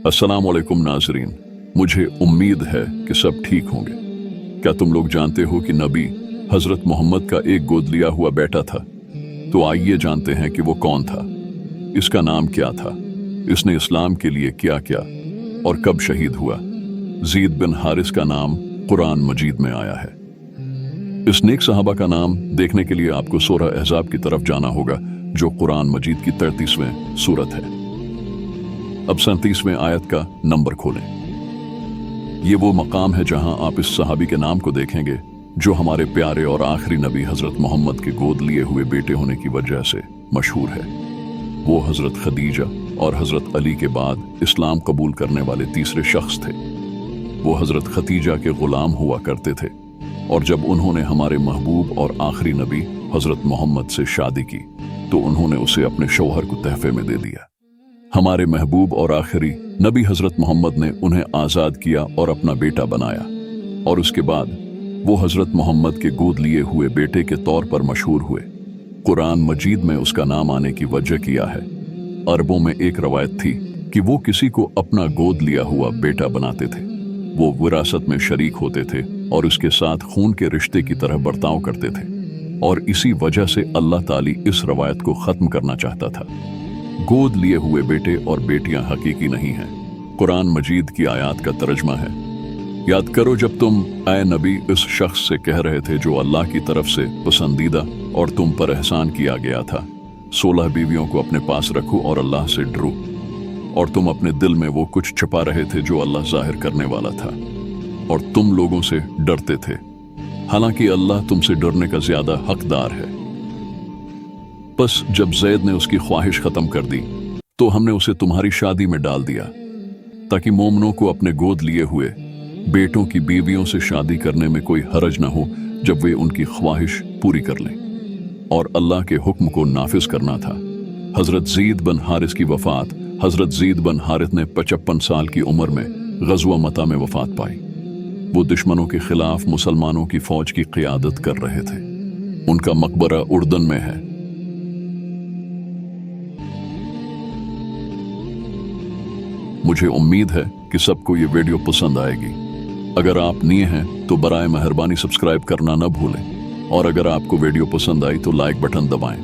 अस्सलाम वालेकुम नाज़रीन, मुझे उम्मीद है कि सब ठीक होंगे। क्या तुम लोग जानते हो कि नबी हजरत मोहम्मद का एक गोद लिया हुआ बेटा था? तो आइए जानते हैं कि वो कौन था, इसका नाम क्या था, इसने इस्लाम के लिए क्या किया और कब शहीद हुआ। ज़ीद बिन हारिस का नाम कुरान मजीद में आया है। इस नेक सहाबा का नाम देखने के लिए आपको सूरह अहज़ाब की तरफ जाना होगा, जो कुरान मजीद की 33वें सूरत है। अब 37वें आयत का नंबर खोलें। ये वो मकाम है जहां आप इस सहाबी के नाम को देखेंगे जो हमारे प्यारे और आखिरी नबी हजरत मोहम्मद के गोद लिए हुए बेटे होने की वजह से मशहूर है। वो हजरत खदीजा और हजरत अली के बाद इस्लाम कबूल करने वाले तीसरे शख्स थे। वो हजरत खदीजा के गुलाम हुआ करते थे और जब उन्होंने हमारे महबूब और आखिरी नबी हजरत मोहम्मद से शादी की तो उन्होंने उसे अपने शौहर को तहफे में दे दिया। हमारे महबूब और आखिरी नबी हजरत मोहम्मद ने उन्हें आज़ाद किया और अपना बेटा बनाया, और उसके बाद वो हजरत मोहम्मद के गोद लिए हुए बेटे के तौर पर मशहूर हुए। कुरान मजीद में उसका नाम आने की वजह किया है। अरबों में एक रवायत थी कि वो किसी को अपना गोद लिया हुआ बेटा बनाते थे। वो विरासत में शरीक होते थे और उसके साथ खून के रिश्ते की तरह बर्ताव करते थे, और इसी वजह से अल्लाह ताली इस रवायत को ख़त्म करना चाहता था। गोद लिए हुए बेटे और बेटियां हकीकी नहीं हैं। कुरान मजीद की आयत का तर्जमा है, याद करो जब तुम ऐ नबी इस शख्स से कह रहे थे जो अल्लाह की तरफ से पसंदीदा और तुम पर एहसान किया गया था, 16 बीवियों को अपने पास रखो और अल्लाह से डरो, और तुम अपने दिल में वो कुछ छिपा रहे थे जो अल्लाह जाहिर करने वाला था, और तुम लोगों से डरते थे, हालांकि अल्लाह तुमसे डरने का ज्यादा हकदार है। बस जब ज़ैद ने उसकी ख्वाहिश खत्म कर दी तो हमने उसे तुम्हारी शादी में डाल दिया, ताकि मोमनों को अपने गोद लिए हुए बेटों की बीवियों से शादी करने में कोई हरज न हो जब वे उनकी ख्वाहिश पूरी कर लें, और अल्लाह के हुक्म को नाफिज करना था। हजरत ज़ीद बिन हारिस की वफात। हजरत ज़ीद बिन हारिस ने 55 साल की उम्र में ग़ज़वा मता में वफात पाई। वो दुश्मनों के खिलाफ मुसलमानों की फौज की क़ियादत कर रहे थे। उनका मकबरा उर्दन में है। मुझे उम्मीद है कि सबको ये वीडियो पसंद आएगी। अगर आप नए हैं तो बराए मेहरबानी सब्सक्राइब करना न भूलें, और अगर आपको वीडियो पसंद आई तो लाइक बटन दबाएं।